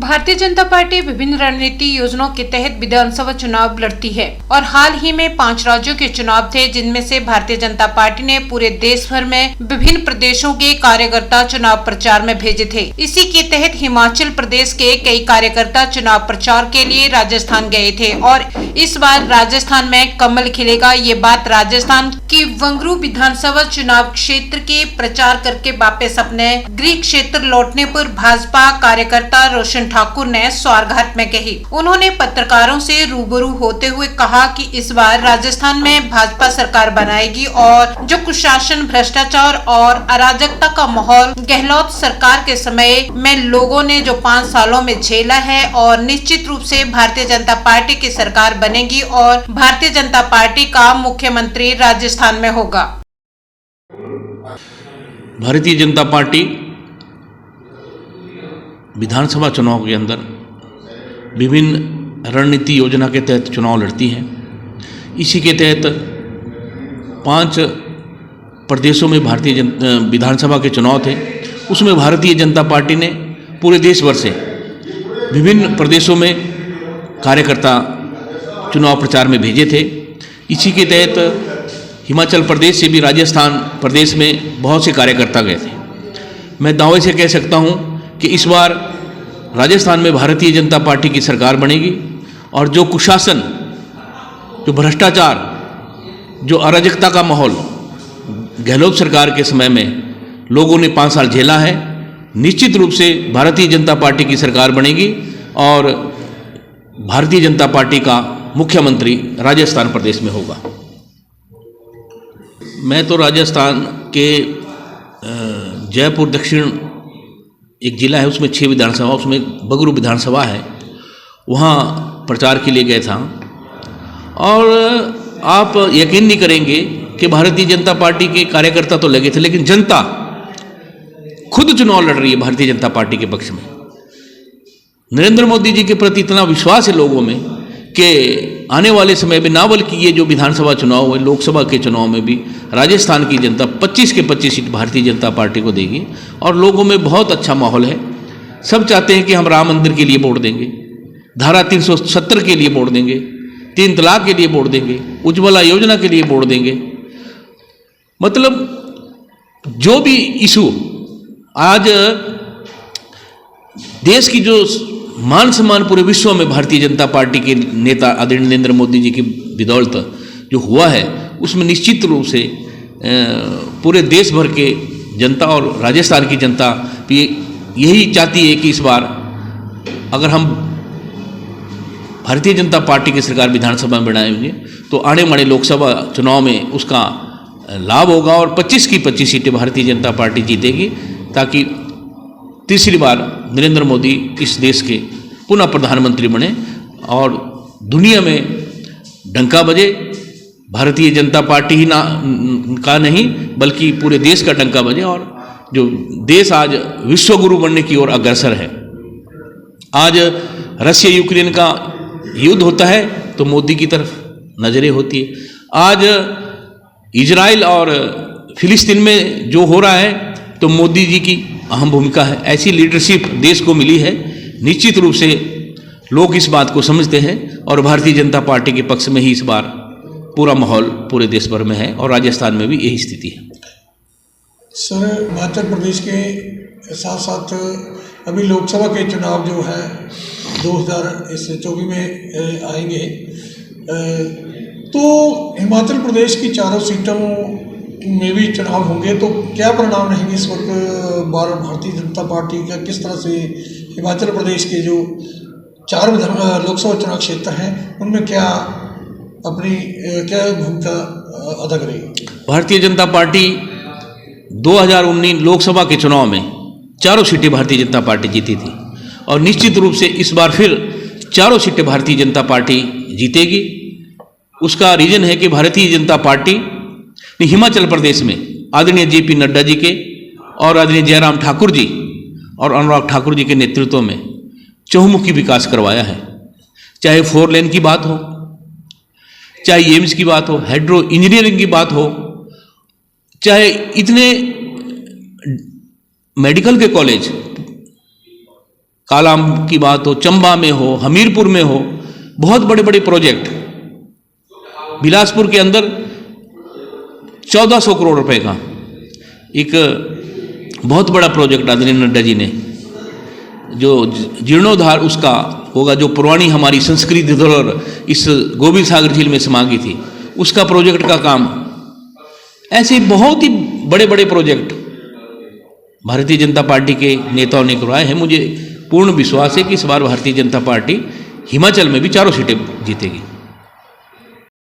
Bharatiya Janata party विभिन्न रणनीति योजनाओं के तहत विधानसभा चुनाव लड़ती है और हाल ही में 5 राज्यों के चुनाव थे, जिनमें से भारतीय जनता पार्टी ने पूरे देश भर में विभिन्न प्रदेशों के कार्यकर्ता चुनाव प्रचार में भेजे थे। इसी के तहत हिमाचल प्रदेश के कई कार्यकर्ता चुनाव प्रचार के लिए राजस्थान गए थे और इस बार राजस्थान में कमल खिलेगा, ये बात राजस्थान की वंगरू विधानसभा चुनाव क्षेत्र के प्रचार करके वापस अपने गृह क्षेत्र लौटने पर भाजपा कार्यकर्ता रोशन ठाकुर ने स्वारघाट में कही। उन्होंने पत्रकारों से रूबरू होते हुए कहा कि इस बार राजस्थान में भाजपा सरकार बनाएगी और जो कुशासन, भ्रष्टाचार और अराजकता का माहौल गहलोत सरकार के समय में लोगों ने जो 5 सालों में झेला है, और निश्चित रूप से भारतीय जनता पार्टी की सरकार बनेगी और भारतीय जनता पार्टी का मुख्यमंत्री राजस्थान में होगा। भारतीय जनता पार्टी विधानसभा चुनाव के अंदर विभिन्न रणनीति योजना के तहत चुनाव लड़ती है। इसी के तहत 5 प्रदेशों में भारतीय विधानसभा के चुनाव थे। उसमें भारतीय जनता पार्टी ने पूरे देश भर से विभिन्न प्रदेशों में कार्यकर्ता चुनाव प्रचार में भेजे थे। इसी के तहत हिमाचल प्रदेश से भी राजस्थान प्रदेश में बहुत से कार्यकर्ता गए थे। मैं दावे से कह सकता हूं कि इस बार राजस्थान में भारतीय जनता पार्टी की सरकार बनेगी और जो कुशासन, जो भ्रष्टाचार, जो अराजकता का माहौल गहलोत सरकार के समय में लोगों ने 5 साल झेला है, निश्चित रूप से भारतीय जनता पार्टी की सरकार बनेगी और भारतीय जनता पार्टी का मुख्यमंत्री राजस्थान प्रदेश में होगा। मैं तो राजस्थान के जयपुर दक्षिण एक जिला है, उसमें 6 विधानसभा, उसमें बगरू विधानसभा है, वहाँ प्रचार के लिए गया था। और आप यकीन नहीं करेंगे कि भारतीय जनता पार्टी के कार्यकर्ता तो लगे थे, लेकिन जनता खुद चुनाव लड़ रही है भारतीय जनता पार्टी के पक्ष में। नरेंद्र मोदी जी के प्रति इतना विश्वास है लोगों में कि आने वाले समय में ना बल्कि ये जो विधानसभा चुनाव हुए, लोकसभा के चुनाव में भी राजस्थान की जनता 25 के 25 सीट भारतीय जनता पार्टी को देगी और लोगों में बहुत अच्छा माहौल है। सब चाहते हैं कि हम राम मंदिर के लिए वोट देंगे, धारा 370 के लिए वोट देंगे, 3 तलाक के लिए वोट देंगे, उज्ज्वला योजना के लिए वोट देंगे। मतलब जो भी इशू आज देश की जो मान सम्मान पूरे विश्व में भारतीय जनता पार्टी के नेता आदरणीय नरेंद्र मोदी जी की बदौलत जो हुआ है, उसमें निश्चित रूप से पूरे देश भर के जनता और राजस्थान की जनता भी यही चाहती है कि इस बार अगर हम भारतीय जनता पार्टी की सरकार विधानसभा में बनाएंगे तो आने वाले लोकसभा चुनाव में उसका लाभ होगा और 25 की 25 सीटें भारतीय जनता पार्टी जीतेगी, ताकि तीसरी बार नरेंद्र मोदी इस देश के पुनः प्रधानमंत्री बने और दुनिया में डंका बजे। भारतीय जनता पार्टी ही का नहीं बल्कि पूरे देश का डंका बजे और जो देश आज विश्व गुरु बनने की ओर अग्रसर है। आज रशिया यूक्रेन का युद्ध होता है तो मोदी की तरफ नजरें होती है। आज इजराइल और फिलिस्तीन में जो हो रहा है तो मोदी जी की अहम भूमिका है। ऐसी लीडरशिप देश को मिली है। निश्चित रूप से लोग इस बात को समझते हैं और भारतीय जनता पार्टी के पक्ष में ही इस बार पूरा माहौल पूरे देश भर में है और राजस्थान में भी यही स्थिति है। सर, हिमाचल प्रदेश के साथ साथ अभी लोकसभा के चुनाव जो है 2024 में आएंगे, तो हिमाचल प्रदेश की 4 सीटों में भी चुनाव होंगे, तो क्या परिणाम रहेंगे इस वक्त बार भारतीय जनता पार्टी का? किस तरह से हिमाचल प्रदेश के जो 4 लोकसभा चुनाव क्षेत्र हैं उनमें क्या भूमिका अदा करेगी? भारतीय जनता पार्टी 2019 लोकसभा के चुनाव में 4 सीटें भारतीय जनता पार्टी जीती थी और निश्चित रूप से इस बार फिर 4 सीटें भारतीय जनता पार्टी जीतेगी। उसका रीजन है कि भारतीय जनता पार्टी हिमाचल प्रदेश में आदरणीय JP नड्डा जी के और आदरणीय जयराम ठाकुर जी और अनुराग ठाकुर जी के नेतृत्व में चहुमुखी विकास करवाया है। चाहे 4 लेन की बात हो, चाहे एम्स की बात हो, हाइड्रो इंजीनियरिंग की बात हो, चाहे इतने मेडिकल के कॉलेज कालाम की बात हो, चंबा में हो, हमीरपुर में हो, बहुत बड़े बड़े प्रोजेक्ट। बिलासपुर के अंदर 1400 करोड़ रुपए का एक बहुत बड़ा प्रोजेक्ट आदरणीय नड्डा जी ने, जो जीर्णोद्धार उसका होगा, जो पुरानी हमारी संस्कृति धरोहर इस गोविंद सागर झील में समा गई थी, उसका प्रोजेक्ट का काम। ऐसे बहुत ही बड़े बड़े प्रोजेक्ट भारतीय जनता पार्टी के नेताओं ने करवाए हैं। मुझे पूर्ण विश्वास है कि इस बार भारतीय जनता पार्टी हिमाचल में भी 4 सीटें जीतेगी।